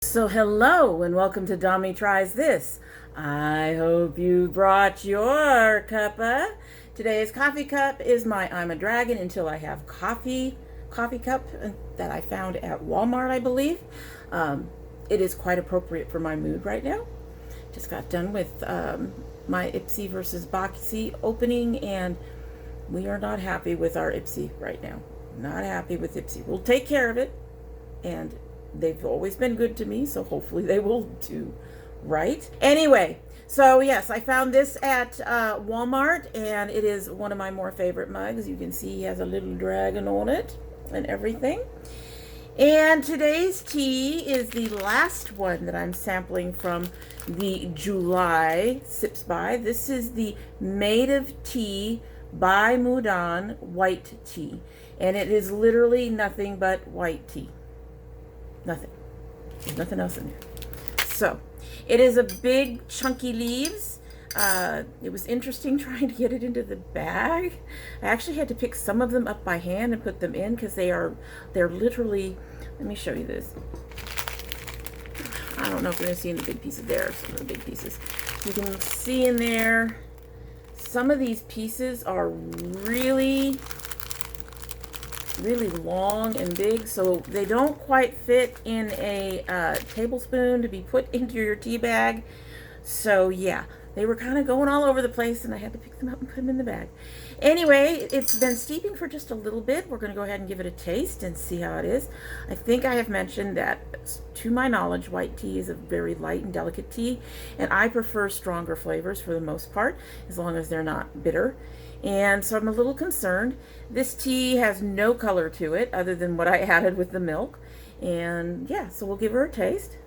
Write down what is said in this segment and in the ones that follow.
So hello and welcome to Dommy Tries This. I hope you brought your cuppa. Today's coffee cup is my I'm a Dragon Until I Have coffee cup that I found at Walmart, I believe. It is quite appropriate for my mood right now. Just got done with my Ipsy versus Boxy opening, and we are not happy with our Ipsy right now. Not happy with Ipsy. We'll take care of it, and they've always been good to me, so hopefully they will do right. Anyway, so yes, I found this at Walmart, and it is one of my more favorite mugs. You can see he has a little dragon on it and everything. And today's tea is the last one that I'm sampling from the July Sips By. This is the Made of Tea by Mudan white tea, and it is literally nothing but white tea. Nothing. There's nothing else in there. So, it is a big chunky leaves. It was interesting trying to get it into the bag. I actually had to pick some of them up by hand and put them in because they're literally, let me show you this. I don't know if you're going to see any big pieces there, some of the big pieces. You can see in there, some of these pieces are really long and big, so they don't quite fit in a tablespoon to be put into your tea bag. So yeah, they were kind of going all over the place, and I had to pick them up and put them in the bag. Anyway, it's been steeping for just a little bit. We're going to go ahead and give it a taste and see how it is. I think I have mentioned that, to my knowledge, white tea is a very light and delicate tea, and I prefer stronger flavors for the most part, as long as they're not bitter. And so I'm a little concerned. This tea has no color to it other than what I added with the milk. And yeah, so we'll give her a taste.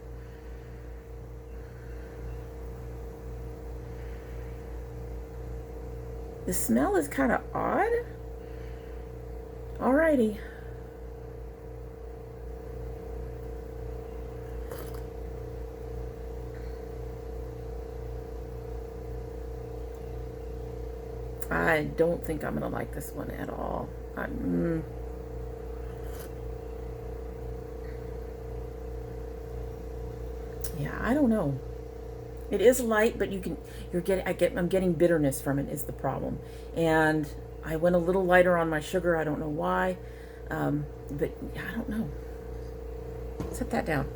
The smell is kind of odd. Alrighty. I don't think I'm gonna like this one at all. Yeah, I don't know. It is light, but I'm getting bitterness from it is the problem. And I went a little lighter on my sugar. I don't know why, but I don't know. Set that down.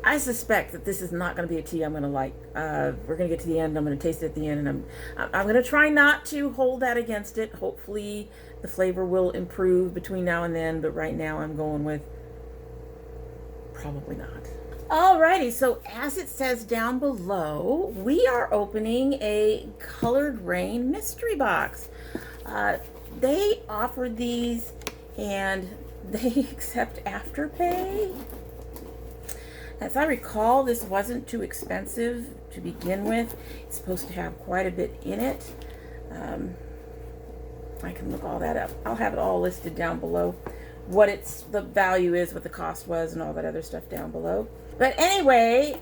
I suspect that this is not going to be a tea I'm going to like. We're going to get to the end. I'm going to taste it at the end, and I'm going to try not to hold that against it. Hopefully, the flavor will improve between now and then. But right now, I'm going with probably not. Alrighty, so as it says down below, we are opening a Colored Raine mystery box. They offered these, and they accept Afterpay. As I recall, this wasn't too expensive to begin with. It's supposed to have quite a bit in it. I can look all that up. I'll have it all listed down below. What the value is, what the cost was, and all that other stuff down below. But anyway,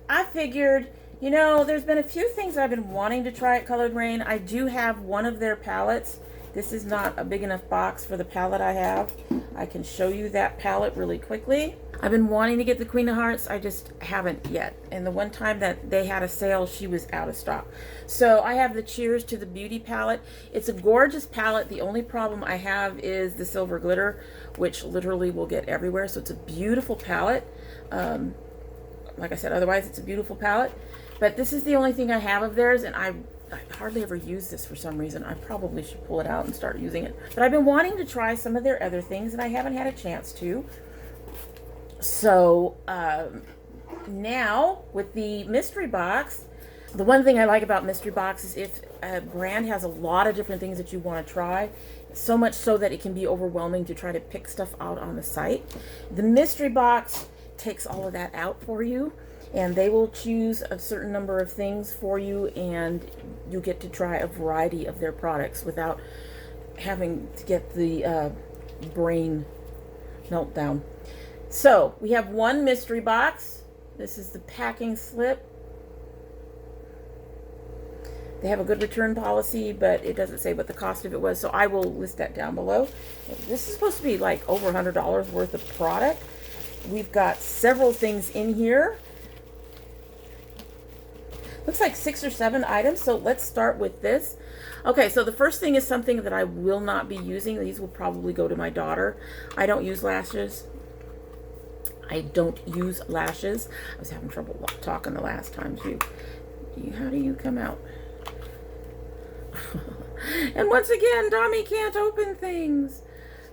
I figured, you know, there's been a few things I've been wanting to try at Colored Raine. I do have one of their palettes. This is not a big enough box for the palette I have. I can show you that palette really quickly. I've been wanting to get the Queen of Hearts. I just haven't yet. And the one time that they had a sale, she was out of stock. So I have the Cheers to the Beauty palette. It's a gorgeous palette. The only problem I have is the silver glitter, which literally will get everywhere. So it's a beautiful palette. Like I said, otherwise it's a beautiful palette. But this is the only thing I have of theirs, and I hardly ever use this for some reason. I probably should pull it out and start using it. But I've been wanting to try some of their other things, and I haven't had a chance to. So now with the mystery box, the one thing I like about mystery box is if a brand has a lot of different things that you want to try, so much so that it can be overwhelming to try to pick stuff out on the site. The mystery box takes all of that out for you, and they will choose a certain number of things for you, and you get to try a variety of their products without having to get the brain meltdown. So we have one mystery box. This is the packing slip. They have a good return policy, but it doesn't say what the cost of it was, so I will list that down below. This is supposed to be like over $100 worth of product. We've got several things in here. Looks like 6 or 7 items, so let's start with this. Okay, so the first thing is something that I will not be using. These will probably go to my daughter. I don't use lashes. I don't use lashes. I was having trouble talking the last time too. How do you come out? And once again, Dommy can't open things.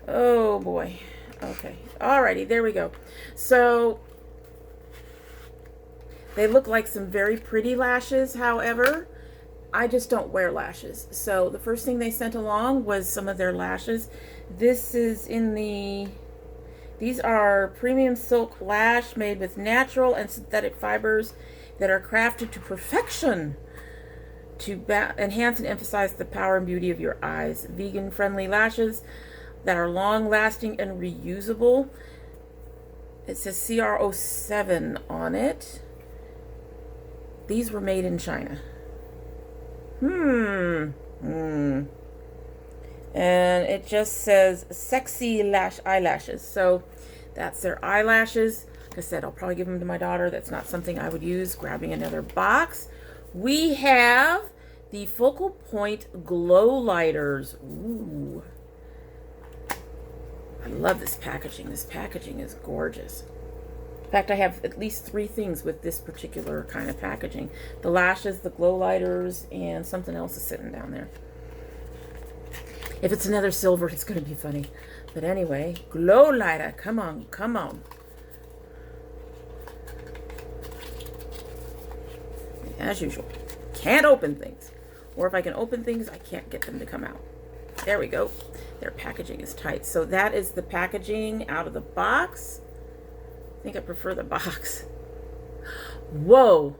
Oh boy. Okay. Alrighty, there we go. So they look like some very pretty lashes. However, I just don't wear lashes. So the first thing they sent along was some of their lashes. This is in the, these are premium silk lash made with natural and synthetic fibers that are crafted to perfection to enhance and emphasize the power and beauty of your eyes. Vegan friendly lashes that are long lasting and reusable. It says CR07 on it. These were made in China. And it just says sexy eyelashes. So that's their eyelashes. Like I said, I'll probably give them to my daughter. That's not something I would use. Grabbing another box. We have the Focal Point Glow Lighters. Ooh. I love this packaging. This packaging is gorgeous. In fact, I have at least 3 things with this particular kind of packaging. The lashes, the glow lighters, and something else is sitting down there. If it's another silver, it's going to be funny. But anyway, glow lighter. Come on, come on. As usual, can't open things. Or if I can open things, I can't get them to come out. There we go. Their packaging is tight. So that is the packaging out of the box. I think I prefer the box. Whoa.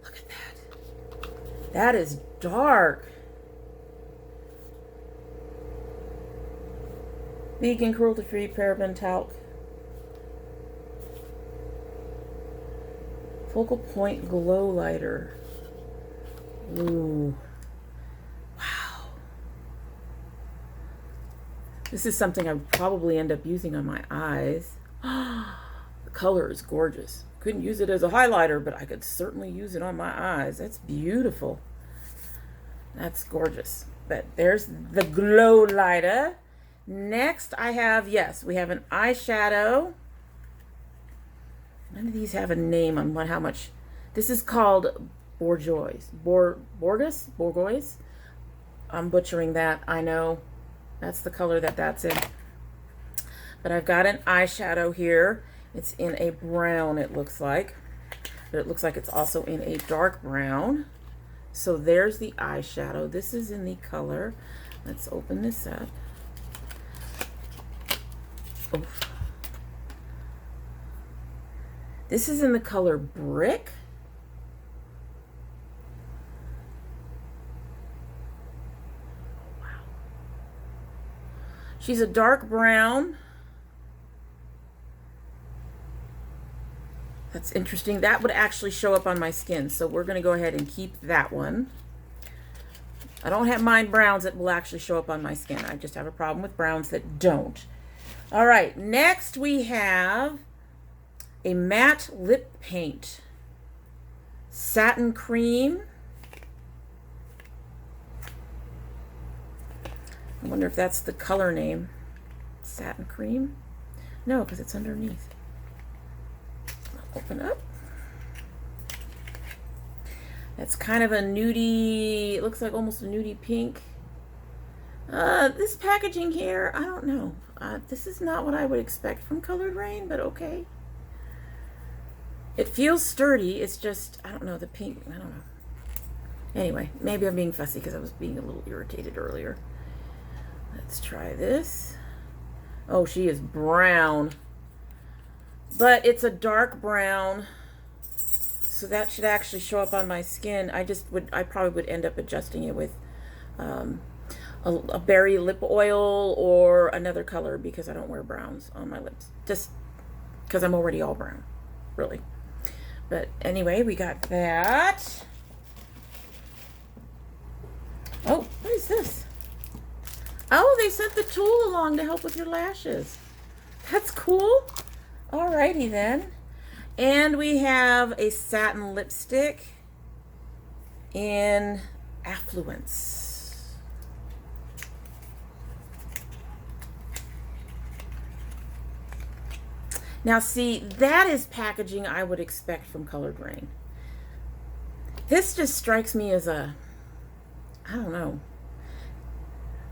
Look at that. That is dark. Vegan, cruelty-free, paraben talc. Focal Point Glow Lighter. Ooh. Wow. This is something I would probably end up using on my eyes. The color is gorgeous. Couldn't use it as a highlighter, but I could certainly use it on my eyes. That's beautiful. That's gorgeous. But there's the glow lighter. Next I have, yes, we have an eyeshadow. None of these have a name on how much. This is called Bourgeois. Bourgeois? I'm butchering that, I know. That's the color that's in. But I've got an eyeshadow here. It's in a brown, it looks like. But it looks like it's also in a dark brown. So there's the eyeshadow. This is in the color. Let's open this up. Oof. This is in the color Brick. Wow. She's a dark brown. That's interesting. That would actually show up on my skin, so we're going to go ahead and keep that one. I don't have mine browns that will actually show up on my skin. I just have a problem with browns that don't. All right, next we have a matte lip paint. Satin Cream. I wonder if that's the color name. Satin Cream? No, because it's underneath. Open up. That's kind of a nudie, it looks like almost a nudie pink. This packaging here, I don't know. This is not what I would expect from Colored Raine, but okay. It feels sturdy. It's just, I don't know, the pink, I don't know. Anyway, maybe I'm being fussy because I was being a little irritated earlier. Let's try this. Oh, she is brown. But it's a dark brown. So that should actually show up on my skin. I probably would end up adjusting it with a berry lip oil or another color because I don't wear browns on my lips. Just because I'm already all brown, really. But anyway, we got that. is this? Oh, they sent the tool along to help with your lashes. That's cool. Alrighty then. And we have a satin lipstick in Affluence. Now see, that is packaging I would expect from Colored Raine. This just strikes me as a, I don't know.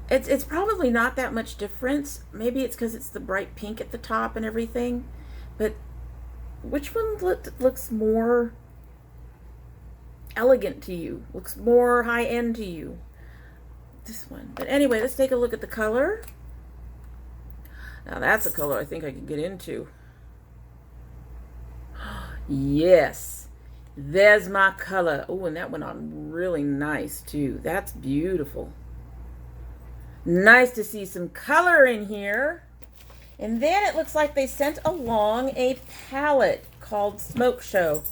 It's probably not that much difference. Maybe it's because it's the bright pink at the top and everything. But which one looks more elegant to you? Looks more high-end to you? This one. But anyway, let's take a look at the color. Now that's a color I think I can get into. Yes. There's my color. Oh, and that went on really nice too. That's beautiful. Nice to see some color in here. And then it looks like they sent along a palette called Smoke Show.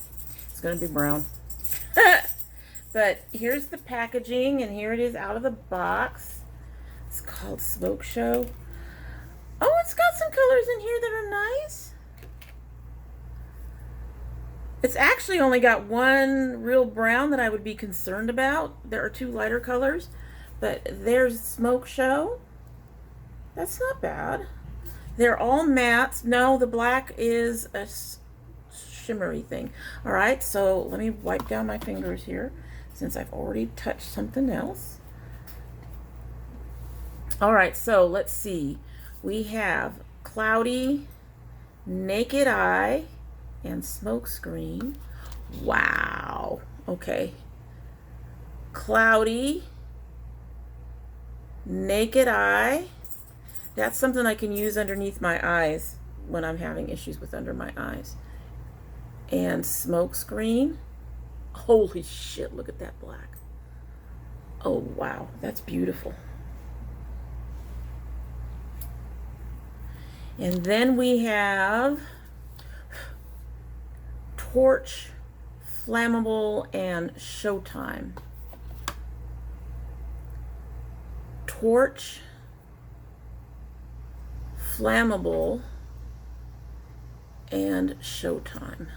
It's going to be brown. But here's the packaging, and here it is out of the box. It's called Smoke Show. Oh, it's got some colors in here that are nice. It's actually only got one real brown that I would be concerned about. There are two lighter colors, but there's Smoke Show. That's not bad. They're all mattes. No, the black is a shimmery thing. All right, so let me wipe down my fingers here since I've already touched something else. All right, so let's see. We have Cloudy, Naked Eye, and Smokescreen. Wow. Okay. Cloudy, Naked Eye. That's something I can use underneath my eyes when I'm having issues with under my eyes. And Smokescreen. Holy shit, look at that black. Oh, wow. That's beautiful. And then we have Torch, Flammable, and Showtime. Torch, Flammable, and Showtime.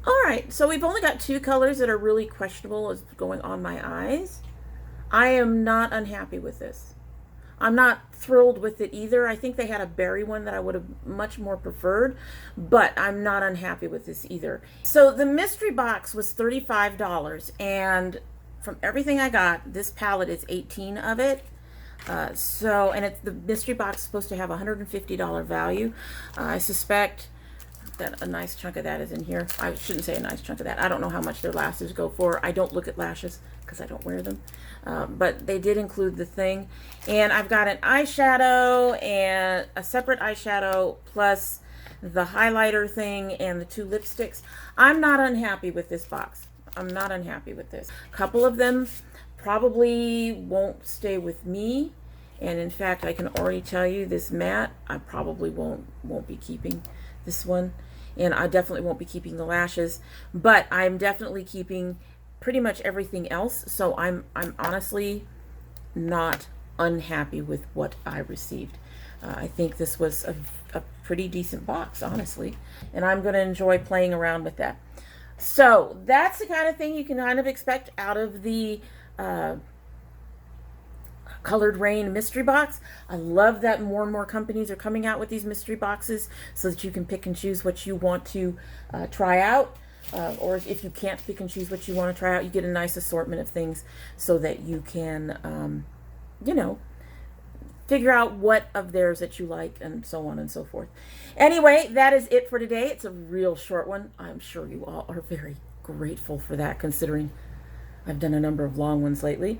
All right, so we've only got two colors that are really questionable as going on my eyes. I am not unhappy with this. I'm not thrilled with it either. I think they had a berry one that I would have much more preferred, but I'm not unhappy with this either. So the mystery box was $35, and from everything I got, this palette is 18 of it. And it's the mystery box is supposed to have $150 value. I suspect that a nice chunk of that is in here. I shouldn't say a nice chunk of that. I don't know how much their lashes go for. I don't look at lashes because I don't wear them. But they did include the thing. And I've got an eyeshadow and a separate eyeshadow plus the highlighter thing and the two lipsticks. I'm not unhappy with this box. I'm not unhappy with this. A couple of them probably won't stay with me. And in fact, I can already tell you this matte, I probably won't be keeping this one. And I definitely won't be keeping the lashes, but I'm definitely keeping pretty much everything else. So I'm honestly not unhappy with what I received. I think this was a pretty decent box, honestly, and I'm going to enjoy playing around with that. So that's the kind of thing you can kind of expect out of the Colored Raine mystery box. I love that more and more companies are coming out with these mystery boxes so that you can pick and choose what you want to try out. Or if you can't pick and choose what you want to try out, you get a nice assortment of things so that you can, you know, figure out what of theirs that you like and so on and so forth. Anyway, that is it for today. It's a real short one. I'm sure you all are very grateful for that, considering I've done a number of long ones lately.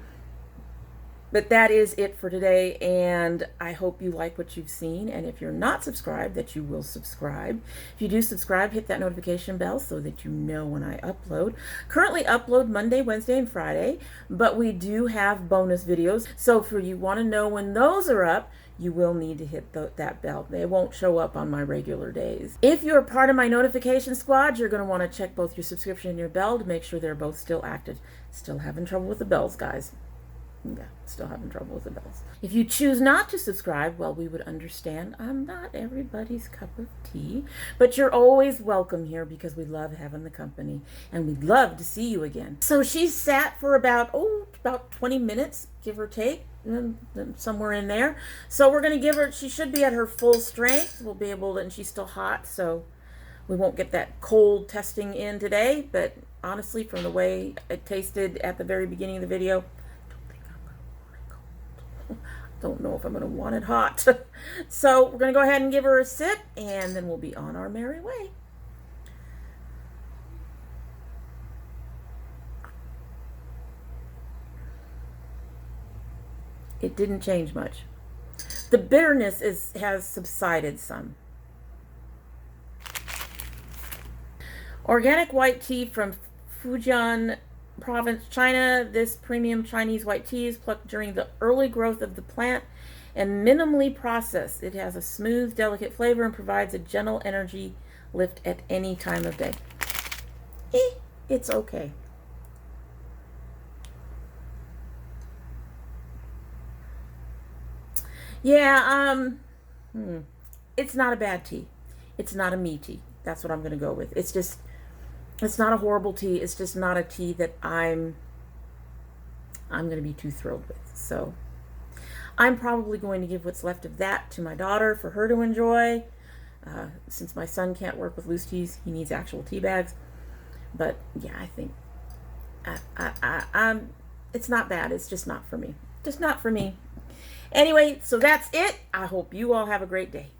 But that is it for today, and I hope you like what you've seen. And if you're not subscribed, that you will subscribe. If you do subscribe, hit that notification bell so that you know when I upload. Currently upload Monday, Wednesday, and Friday, but we do have bonus videos. So if you want to know when those are up, you will need to hit that bell. They won't show up on my regular days. If you're part of my notification squad, you're going to want to check both your subscription and your bell to make sure they're both still active. Still having trouble with the bells, guys. Yeah, still having trouble with the bells. If you choose not to subscribe, well, we would understand. I'm not everybody's cup of tea, but you're always welcome here because we love having the company and we'd love to see you again. So she's sat for about 20 minutes, give or take, somewhere in there. So we're going to give her, she should be at her full strength. We'll be able to, and she's still hot, so we won't get that cold testing in today, but honestly, from the way it tasted at the very beginning of the video, don't know if I'm going to want it hot. So we're going to go ahead and give her a sip, and then we'll be on our merry way. It didn't change much. The bitterness has subsided some. Organic white tea from Fujian Province, China. This premium Chinese white tea is plucked during the early growth of the plant and minimally processed. It has a smooth, delicate flavor and provides a gentle energy lift at any time of day. It's okay. Yeah, it's not a bad tea. It's not a me tea. That's what I'm going to go with. It's not a horrible tea. It's just not a tea that I'm going to be too thrilled with. So I'm probably going to give what's left of that to my daughter for her to enjoy. Since my son can't work with loose teas, he needs actual tea bags. But yeah, I think it's not bad. It's just not for me. Just not for me. Anyway, so that's it. I hope you all have a great day.